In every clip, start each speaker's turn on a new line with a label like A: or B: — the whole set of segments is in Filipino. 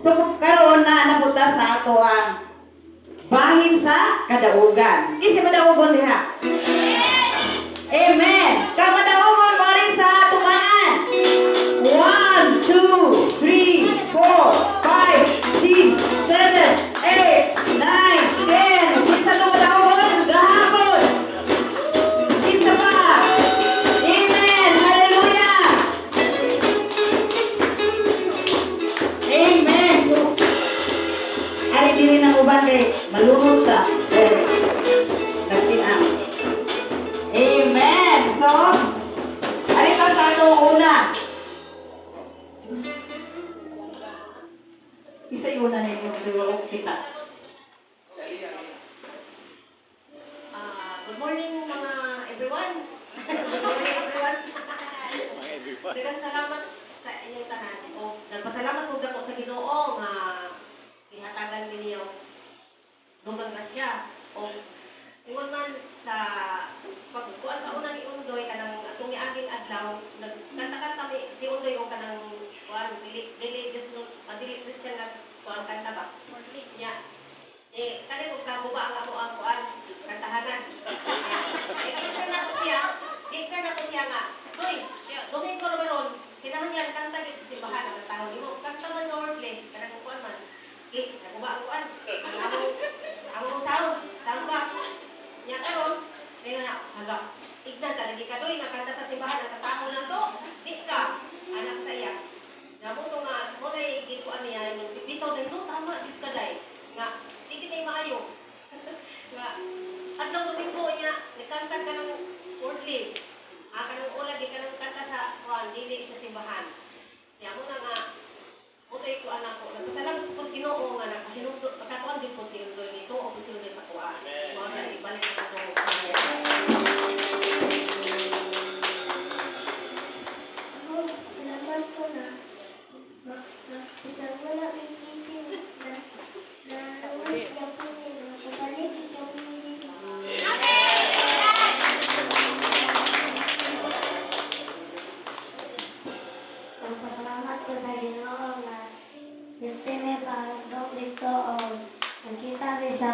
A: So karon na nabutas na ato ang bahin sa kadaugan. Kisi madaugon diha. Amen. Kamadaugon bali sa tumaan. 1, 2, 3, 4, 5, 6, 7, 8, 9, 10. Kisa to madaugon gahapon. Isa pa. Amen. Hallelujah. Amen. Ay dili na uban kay malunod ta. Nagtinang. Amen. So, ay pa sa atong una. Isa yung una na yung kita.
B: Good morning mga everyone. Good morning everyone. Daghang salamat sa inyong tanan. O nagpasalamat po ako sa Ginoo nga ihatagan ninyo dugang grasya. O ingon man sa pagkuan sa una ni Undoy kanang atong niaging adlaw nagkanta-kanta si Undoy o kanang kuan dili just no dili Christian nga kuan kanta ba. Nya kani ko kaguba ang amo ang kuan kantahanan. Ika na ko siya nga. Hoy, Domingo Romeron, kinahanglan kanta gid sa simbahan ang tawo nimo. Kanta man nga wordly, kanang kuan man. Naguba ang kuan. Ang sound, tamba. Nya karon, ngayon na, hala. Ignan talaga ka doy nga kanta sa simbahan ang tawo lang to. Di ka anak sa iya. Namo to nga mo nay gikuan niya yung bitaw din no tama gid ka dai. Nga di kita maayo. Nga adlaw Domingo niya, nikanta ka ng wordly. Kanang ulag ka ng kanta sa kuan dili sa simbahan. Nya mo na nga utay ko anak ko. Nagpasalamat ko sa Ginoo nga nakahinungdo pagkatuan din ko si Undoy nito o si Undoy sa kuan. Mo na ibalik ko to.
C: Salamat po na isang wala iisip na ulit na po nila kabalik ikaw nila. Salamat po sa Ginoo na siyempre may pagdog dito o nakita rin sa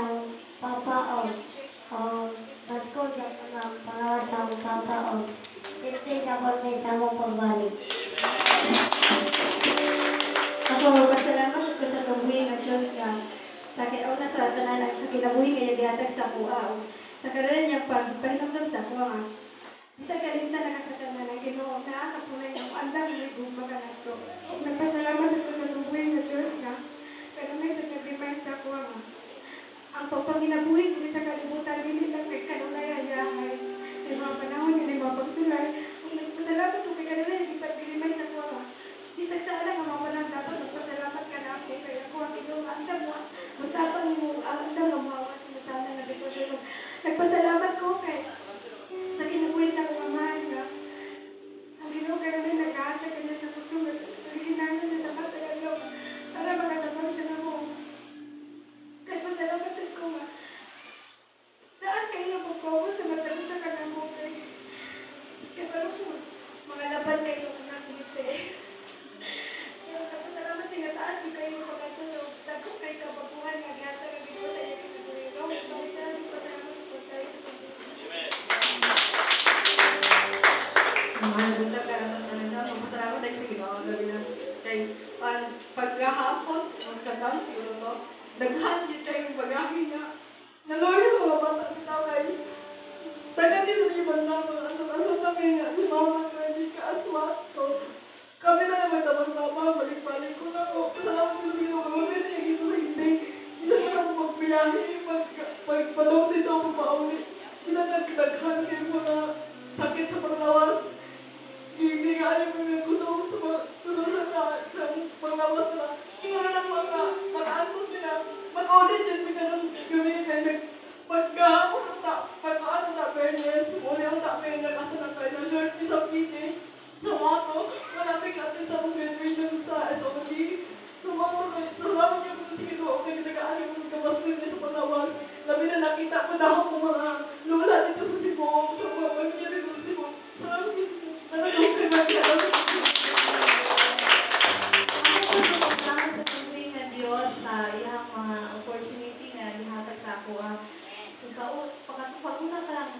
C: papa o Pasko sa mga pangawa sa papa o siyempre sa pagkay sa mong pagbalik.
D: Ako, pasalamat ko sa kabuhi nga Diyos nga sa kinauna sa tanan sa kinabuhi nga gihatag sa kuha. Sa karon niya pagpahinamdam sa kuha nga. Isa kalimta na sa tanan ang Ginoo na akapunay ang andang ni gumaga nato. Nagpasalamat ko sa kabuhi nga Diyos nga kanunay sa nagrimay sa kuha nga. Ang pagpanginabuhi ko sa kalibutan dili lang kay kanunay ayahay. Sa mga panahon ni mga pagsulay, kung nagpasalamat ko kay kanunay di pagrimay sa kuha nga. Isang sa alam mga walang dapat magpasalamat ka na ako kaya ako ang iyong andam mo magtapang mo ang andam ng mga sinasana na sitwasyon mo. Nagpasalamat ko kay sa kinabuhi sa mga mahal nga ang Ginoo kayo rin nag-aatag ka niya sa puso original na sa mata ng para makatabang siya na mo. Nagpasalamat ko nga taas kayo po ko sa mata mo sa kanang mo kaya parang po mga laban kayo na kumisay. Salamat nga taas di kayo pagkato sa dagko kay kababuhan nga gihatag ang Ginoo sa inyo kinabuhi. Salamat po tayo sa pagkato.
E: Mga nagpunta ka naman talaga. Magpasalamat tayo sa Ginoo. Gabi na kay pagkahapon, magkatang siguro to. Daghan yun tayo yung pag-amin niya. Naloy sa mga bata sa taway. Taga din sa ibang na mga asal-asal kami nga. Si mama nga hindi ka aswat. So, kami na naman tamang-tama. Balik-balik ko na ako. Pasalamat ko sa Ginoo. Kami na yung ito sa hindi. Isa na ako magbiyahe. Pagpalong dito ako paulit. Isa na daghan kayo mga sakit sa panglawas. Hindi nga alam mo yung gusto sa panglawas na. Tingnan na lang mga mag-aantos nila. Mag-audit yun. May ganun gawin kayo. Pagka-ano na fairness. Muli ang tapin na kasi na kayo. Lord, isang piti. Sa mga to, malapit natin sa graduation sa SOG. Sa mga to, salamat niyo kung sige to. Okay, nag-aalim mo kabaskin niya sa panglawas. Labi na nakita ko na ako mga lola dito sa Cebu. Sa mga pamilya dito sa Cebu. Salamat niyo. Salamat niyo. ako. So sa pag-una ka lang,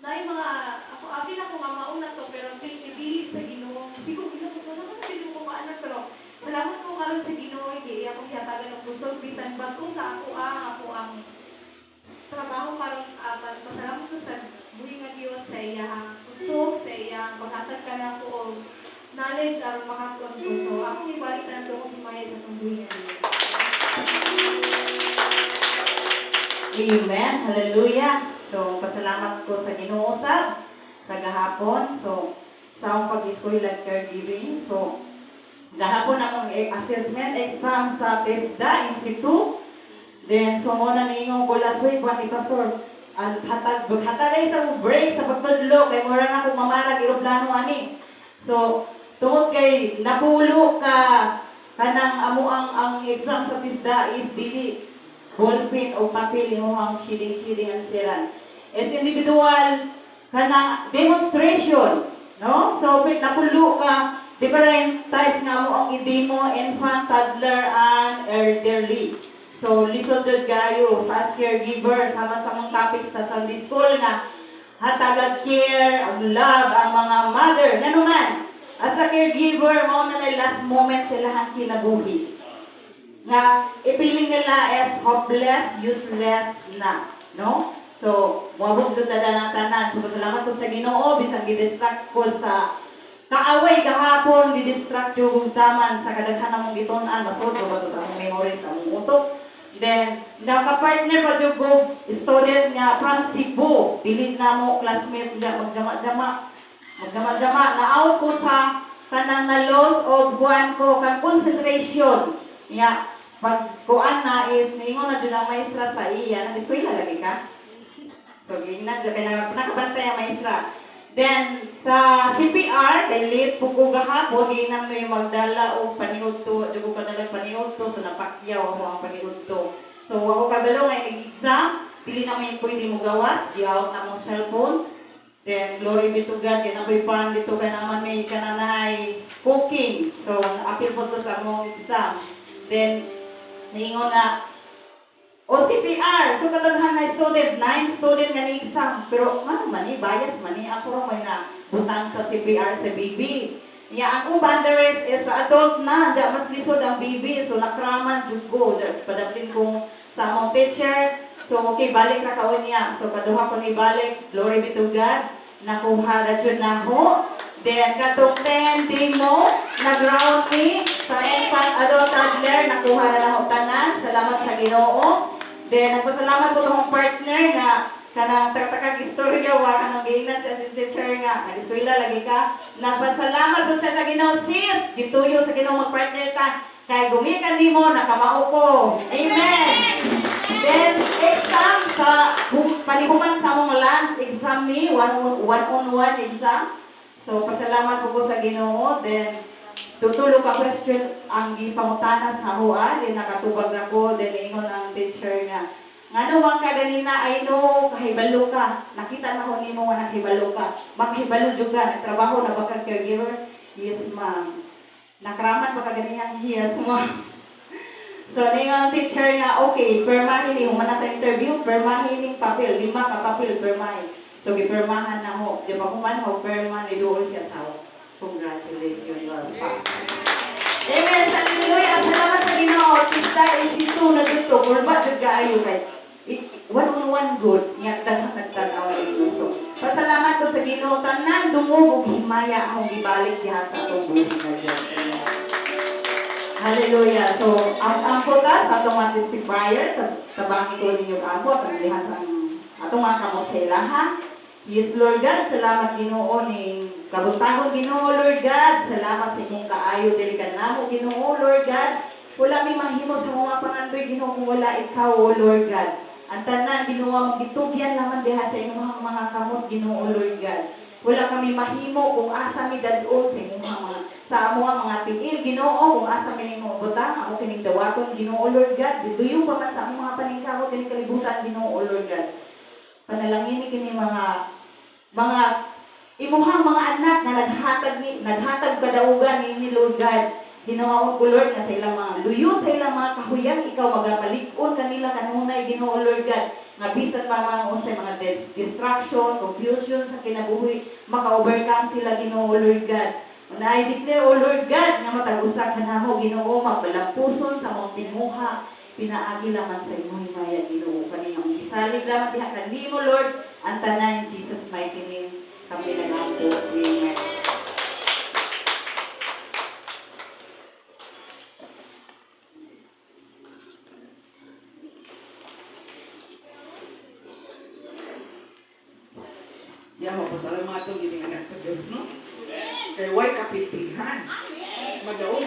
E: na yung mga, ako, apil ako nga mauna to, pero pinipili sa Ginoo. Kasi kung Ginoo, wala ka na Ginoo ko maanan, pero salamat ko karon sa Ginoo, hindi akong hiyatagan ng puso, bisan ba to sa ako ang trabaho karon, pasalamat ko sa buhay nga Diyos, sa iyang puso, sa iyang paghatag ka na ako, o knowledge, aron makakuha ko. So, akong ibalik na ito kung himaya sa itong buhay nga Diyos.
A: Amen. Hallelujah. So, pasalamat ko sa Ginoo sa gahapon. So, sa akong pag-eskwela caregiving. So, gahapon akong assessment exam sa TESDA Institute. Then, so mo na niingong ko last week, ni Pastor, hatag ay sa break sa pagtudlo, kay mura na akong mamarag aeroplano ani. So, tungod kay napulo ka kanang amo ang exam sa TESDA is dili ballpen o papel imuhang shilling ang siran. As individual kanang demonstration, no? So, napulo ka different types nga mo ang i-demo, infant, toddler, and elderly. So, lisod jud kayo as caregiver sama sa mong topic sa Sunday School na hatagag care, ang love, ang mga mother. Ngano man, as a caregiver, mao na last moment sila ang kinabuhi. Nga, ipiling nila as hopeless, useless na. No? So, wabog jud na tanan. So, salamat ko sa Ginoo, bisan gi-distract ko sa kaaway gahapon, di-distract yung taman sa kadaghan namong gitun-an, masod ko ba ito sa among memories, sa among utok. Then, nakapartner pa yung go student nga from Cebu, dili na mo classmate niya, magjama-jama, na-out ko sa kanang na-loss of buwan ko, kan concentration. Nga, pag-kuan na is, ningon na dyan ang maestra sa iya, nag-eskwela lagi ka? So, nakabantay ang maestra. Then, sa CPR, kay late po ko gahapon, di na may magdala o paniod to, di ko kadala paniod to, so napakyaw ako ang paniod to. So, ako kabalo nga exam, dili na may pwede mo gawas, di-out na mong cellphone. Then, glory be to God, yan ako'y pan dito ka naman may kananay cooking. So, appeal po to sa mong exam. Then, ningon na, o CPR, so kadaghan na student, 9 student nga ni exam. Pero ano man ni, bias man ni, ako rin may na butang sa CPR sa baby. Ang uban the rest is sa adult na, dyan mas lisod ang baby. So nakraman, Diyos ko, padaplin kong sa among teacher. So okay, balik na kaon niya. So kaduha ko ni balik, glory be to God. Nakuha na dyan na ho. Then katong 10 demo, nag-round ni sa infant, adult, toddler, nakuha na ho tanan. Salamat sa Ginoo. Then, nagpasalamat ko itong partner nga kanang taktakag istorya wa kanang giingnan sa teacher nga nag-eskwela lagi ka. Nagpasalamat ko siya sa Ginoo, sis. Dituyo sa Ginoo mag-partner ka. Kay gumikan nimo nakamao ko. Amen. Then, exam sa palihuman sa mong last exam ni one-on-one exam. So, pasalamat ko sa Ginoo. Then, tutulo ka question ang gipangutanas sa hua, din nakatubag na ko, din ingon ang teacher nga. Ngano man ka ganina, I know, kahibalo ka. Nakita na ko nimo nga nakahibalo ka. Maghibalo jud ka, nagtrabaho na ba ka caregiver? Yes, ma'am. Nakraman ba ka ganyan? Yes, ma'am. So, ningon teacher nga, okay, permahin ni, humana sa interview, permahin ning papel, 5 ka papel, permahin. So, gipermahan na ho. Di ba kuman ho, perman, idool siya sa ho. Congratulations, Lord. Amen. Hallelujah. Salamat sa Ginoo. Kita isito na dito. Kurba jud kaayo kay one-on-one good. Nga nagtanaw ninyo. So, pasalamat ko sa Ginoo tanan dungog ug himaya akong gibalik diha sa atong buhay nga Dios. Hallelujah. So, ang putas atong mga testifier, tabangi ko ninyo ako at ang diha sa atong mga kamot sa ilaha. Yes, Lord God, salamat Ginoo ni kabuntagon Ginoo, Lord God. Salamat sa inyong kaayo dili ka namo Ginoo, Lord God. Wala may mahimo sa mga pangandoy Ginoo kung wala ikaw, O Lord God. Ang tanan Ginoo mong gitugyan naman diha sa inyong mga kamot Ginoo, Lord God. Wala kami mahimo kung asa mi dadon sa inyong mga sa amo mga tiil Ginoo, kung asa mi nimo butang amo kining dawaton Ginoo, Lord God. Diduyo pa man sa among mga paningkamot kini kalibutan Ginoo, Lord God. Panalangin kini mga imuhang mga anak na naghatag kadaugan ni Lord God. Ginawa ko Lord na sa ilang mga luyo, sa ilang mga kahuyang ikaw magapalik-on kanila kanunay kay Ginoo Lord God nga bisan pa mga unsay mga distraction, confusion sa kinabuhi, maka-overcome sila Ginoo Lord God. And I declare, O Lord God, nga matag-usa ka namo Ginoo, magpalampuson sa mong tinguha, pinaagi laman sa imong himaya Ginoo kaniyang gisalig laman diha kanimo Lord, ang tanan in Jesus mighty name. Kami nagapo. Amen.
F: Yan mo, pasalamatan gini nga sa Diyos, no? Kaya way kapitihan. Madaog